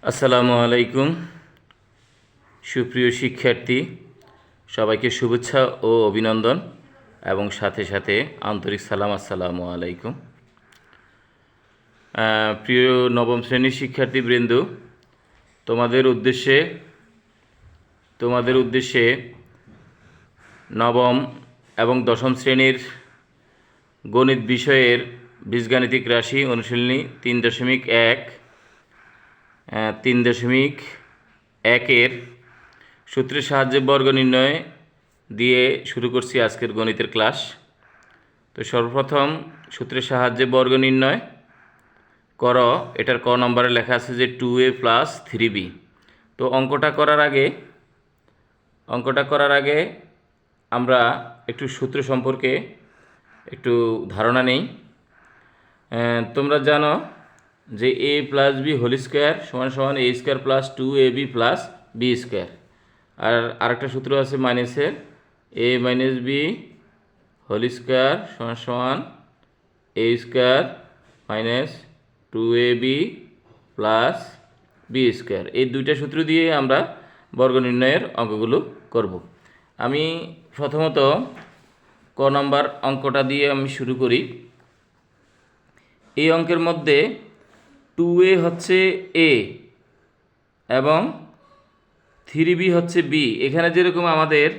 আসসালামু আলাইকুম সুপ্রিয় শিক্ষার্থী, সবাইকে শুভেচ্ছা ও অভিনন্দন এবং সাথে সাথে আন্তরিক সালাম। আসসালামু আলাইকুম। প্রিয় নবম শ্রেণীর শিক্ষার্থীবৃন্দ, তোমাদের উদ্দেশ্যে নবম এবং দশম শ্রেণীর গণিত বিষয়ের বীজগাণিতিক রাশি অনুশীলনী 3.1 সূত্রের সাহায্যে বর্গ নির্ণয় দিয়ে শুরু করছি আজকের গণিতের ক্লাস। তো সর্বপ্রথম সূত্রের সাহায্যে বর্গ নির্ণয় করো, এটার ক নম্বরে লেখা আছে যে 2a + 3b। তো অঙ্কটা করার আগে আমরা একটু সূত্র সম্পর্কে একটু ধারণা নেই। তোমরা জানো যে a + b হোল স্কোয়ার সমান a² + 2ab + b স্কোয়ার। আর আরেকটা সূত্র আছে মাইনাসের, a - b হোল স্কোয়ার সমান a² - 2ab + b স্কোয়ার। এই দুইটা সূত্র দিয়ে আমরা বর্গ নির্ণয়ের অঙ্কগুলো করব। আমি প্রথমত ক নম্বর অঙ্কটা দিয়ে আমি শুরু করি। এই অঙ্কের মধ্যে 2a হচ্ছে a এবং 3b হচ্ছে b। এখানে যেরকম আমাদের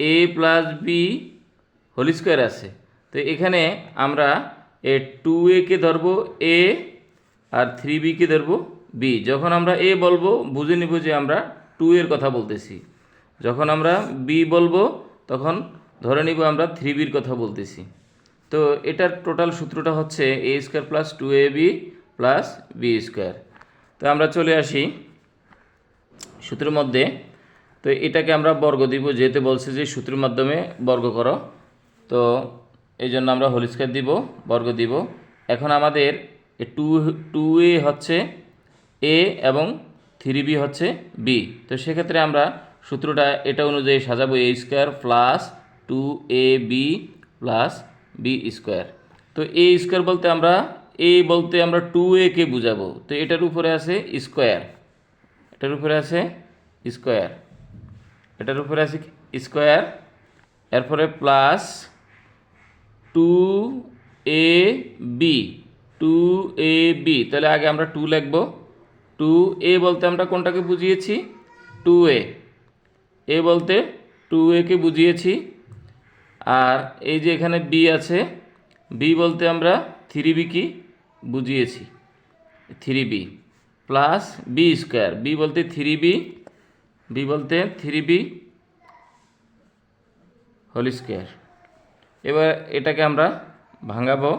a + b হোল স্কোয়ার আছে, তো এখানে আমরা 2a কে ধরবো a আর 3b কে ধরবো b। যখন আমরা a বলবো বুঝে নিব যে আমরা 2 এর কথা বলতেছি, যখন আমরা b বলবো তখন ধরে নিব আমরা 3bর কথা বলতেছি। তো এটার টোটাল সূত্রটা হচ্ছে a² + 2ab + b স্কোয়ার। তো আমরা চলে আসি সূত্রের মধ্যে। তো এটাকে আমরা বর্গ দিব, যেহেতু বলছে যে সূত্রের মাধ্যমে বর্গ করো, তো এই জন্য আমরা হোল স্কোয়ার দিব, বর্গ দিব। এখন আমাদের 2a হচ্ছে a এবং 3b হচ্ছে b। তো সেক্ষেত্রে আমরা সূত্রটা এটা অনুযায়ী সাজাবো, a² + 2ab + b স্কোয়ার। তো a স্কোয়ার বলতে আমরা বলতে আমরা 2a কে বুঝাবো। তো এটার উপরে আছে স্কোয়ার, এটার উপরে আছে স্কোয়ার, এটার উপরে আছে স্কোয়ার, এরপরে প্লাস 2ab। তাহলে আগে আমরা 2 লিখব। 2a বলতে আমরা কোনটাকে বুঝিয়েছি? 2a। a বলতে 2a কে বুঝিয়েছি। আর এই যে এখানে b আছে, b বলতে আমরা 3b কি বুঝিয়েছি, 3b plus b square. b বলতে 3b হোল স্কোয়ার। এবার এটাকে আমরা ভাঙাবো।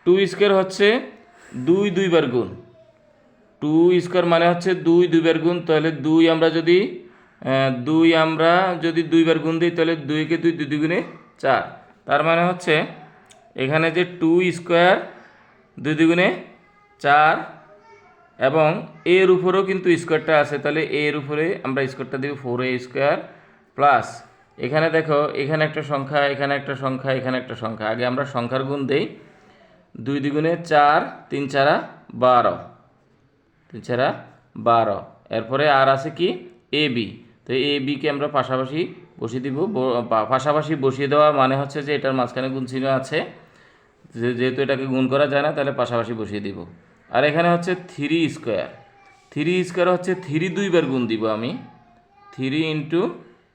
2 স্কোয়ার হচ্ছে 2 দুইবার গুণ, 2 স্কোয়ার মানে হচ্ছে 2 দুইবার গুণ। তাহলে 2 আমরা যদি 2বার গুণ দিই, তাহলে 2 কে 2 দুগুণে 4। তার মানে হচ্ছে এখানে যে 2 স্কোয়ার 2 দুগুণে 4 এবং এর উপরেও কিন্তু স্কোয়ারটা আছে, তাহলে এর উপরে আমরা স্কোয়ারটা দিব 4a² প্লাস এখানে দেখো এখানে একটা সংখ্যা, এখানে একটা সংখ্যা, এখানে একটা সংখ্যা। আগে আমরা সংখ্যার গুণ দেই। 2 দুগুণে 4, 3 × 12, 3 × 12। এরপরে আর আছে কি ab। তো ab কে আমরা পাশাপাশি বসিয়ে দিব। পাশাপাশি বসিয়ে দেওয়া মানে হচ্ছে যে এটার মাঝখানে গুণ চিহ্ন আছে, যেহেতু এটাকে গুণ করা যায় না, তাহলে পাশাপাশি বসিয়ে দিব। আর এখানে হচ্ছে 3 স্কোয়ার। 3 স্কোয়ার হচ্ছে 3 দুইবার গুণ দিব আমি, 3 ×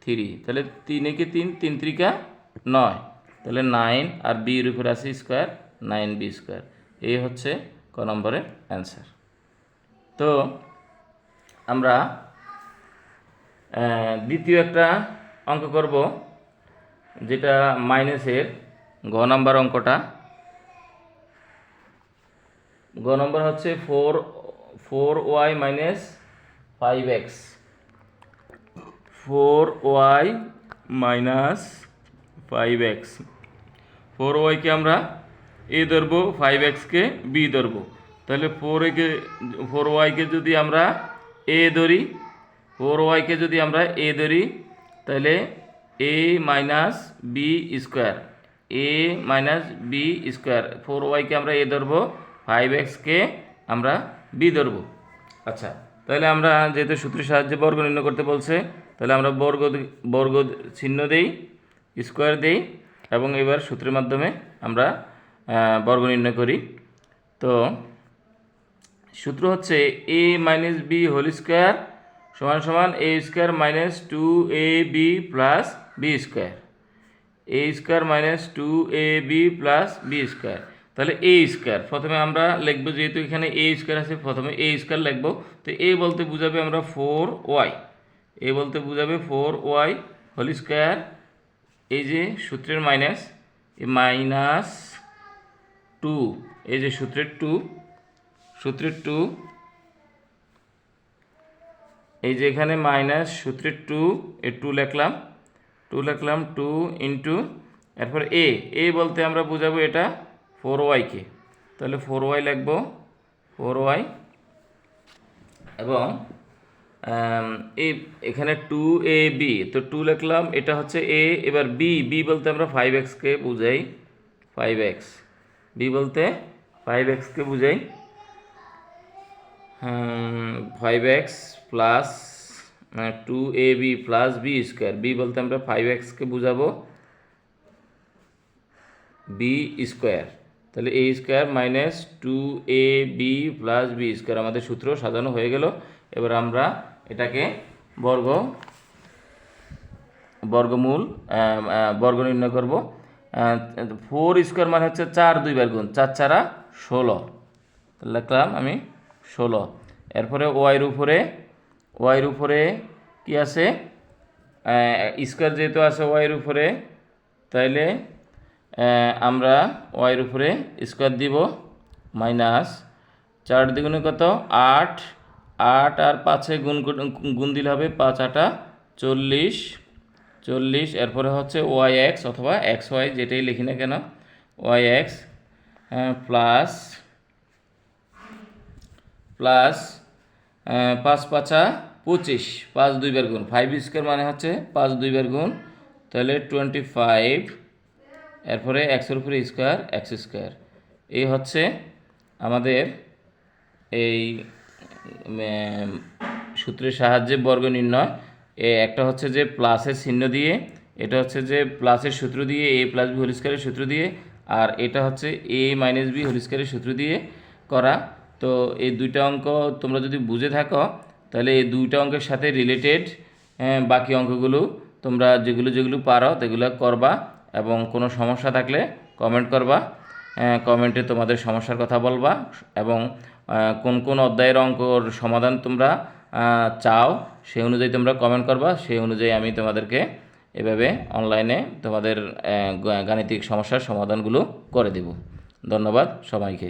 3। তাহলে 3 একে 3, 3 × 3 = 9, তাহলে 9। আর b এর উপরে আছে স্কোয়ার, 9b স্কোয়ার। এই হচ্ছে ক নম্বরের অ্যান্সার। তো আমরা দ্বিতীয় একটা অঙ্ক করব, যেটা মাইনাসের গ নম্বর অঙ্কটা। গ নম্বর হচ্ছে 4y - 5x। 4y - 5x। 4y কে আমরা a ধরবো, 5x কে b ধরবো। তাহলে 4y কে যদি আমরা a ধরি, 4y কে যদি আমরা a ধরি, তাহলে a - b square, a - b square. 4y কে আমরা a ধরবো, 5x কে আমরা b ধরবো। আচ্ছা, তাহলে আমরা যেহেতু সূত্রের সাহায্যে বর্গ নির্ণয় করতে বলছে, তাহলে আমরা বর্গ চিহ্ন দেই, স্কোয়ার দেই এবং এবার সূত্রের মাধ্যমে আমরা বর্গ নির্ণয় করি। তো সূত্র হচ্ছে a minus b whole square সমান সমান a square minus 2ab plus b square, a square minus 2ab plus b square. তাহলে a স্কোয়ার প্রথমে আমরা লিখবো, যেহেতু এখানে a স্কোয়ার আছে প্রথমে a স্কোয়ার লিখবো। তো a বলতে বোঝাবে আমরা 4y, a বলতে বোঝাবে 4y হোল স্কোয়ার, এই যে সূত্রের মাইনাস, এই মাইনাস 2, এই যে সূত্রের 2, এই যে এখানে মাইনাস সূত্রের 2, এই 2 লিখলাম 2 ইন্টু, এরপর এ বলতে আমরা বোঝাবো এটা 4y কে, তাহলে 4y লিখবো 4y, এবং এখানে 2ab, তো 2 লিখলাম, এটা হচ্ছে a। এবার বি বলতে আমরা 5x কে বুঝাই, 5x, বি বলতে 5x কে বুঝাই, 5x plus 2ab plus b square, b বলতে আমরা 5x কে বুঝাবো বি স্কোয়ার। তাহলে a square minus 2ab plus b square, আমাদের সূত্র সাজানো হয়ে গেল। এবার আমরা এটাকে বর্গমূল বর্গ নির্ণয় করব। 4 স্কোয়ার মানে হচ্ছে 4 2বার গুণ, 4 4 16, লিখলাম আমি 16। এরপরে ওয়াইয়ের উপরে কি আছে, স্কোয়ার যেহেতু আছে ওয়াইয়ের উপরে, তাইলে আমরা ওয়াইয়ের উপরে স্কোয়ার দিব, মাইনাস 4 দ্বিগুণে কত 8, 8 আর 5-এ গুণ দিলে হবে 5 8 40, এরপরে হচ্ছে ওয়াই এক্স অথবা এক্স ওয়াই যেটাই লিখি না কেন, ওয়াই এক্স প্লাস 5 5 25, 5 2বার গুণ, 5 স্কোয়ার মানে হচ্ছে 5 2বার গুণ, তাহলে 25, এরপরে এক্সের উপরে স্কোয়ার এক্স স্কোয়ার। এই হচ্ছে আমাদের এই সূত্রের সাহায্যে বর্গ নির্ণয়। একটা হচ্ছে যে প্লাসের চিহ্ন দিয়ে, এটা হচ্ছে যে প্লাসের সূত্র দিয়ে, a প্লাস বি হোল স্কোয়ারের সূত্র দিয়ে, আর এটা হচ্ছে a মাইনাস বি হোল স্কোয়ারের সূত্র দিয়ে করা। তো এই দুইটা অঙ্ক তোমরা যদি বুঝে থাকো, তাহলে এই দুইটা অঙ্কের সাথে রিলেটেড বাকি অঙ্কগুলো তোমরা যেগুলো পারো সেগুলো করবা, এবং কোনো সমস্যা থাকলে কমেন্ট করবা, কমেন্টে তোমাদের সমস্যার কথা বলবা, এবং কোন কোন অধ্যায়ের অঙ্কর সমাধান তোমরা চাও সেই অনুযায়ী তোমরা কমেন্ট করবা, সেই অনুযায়ী আমি তোমাদেরকে এভাবে অনলাইনে তোমাদের গাণিতিক সমস্যার সমাধানগুলো করে দেব। ধন্যবাদ সবাইকে।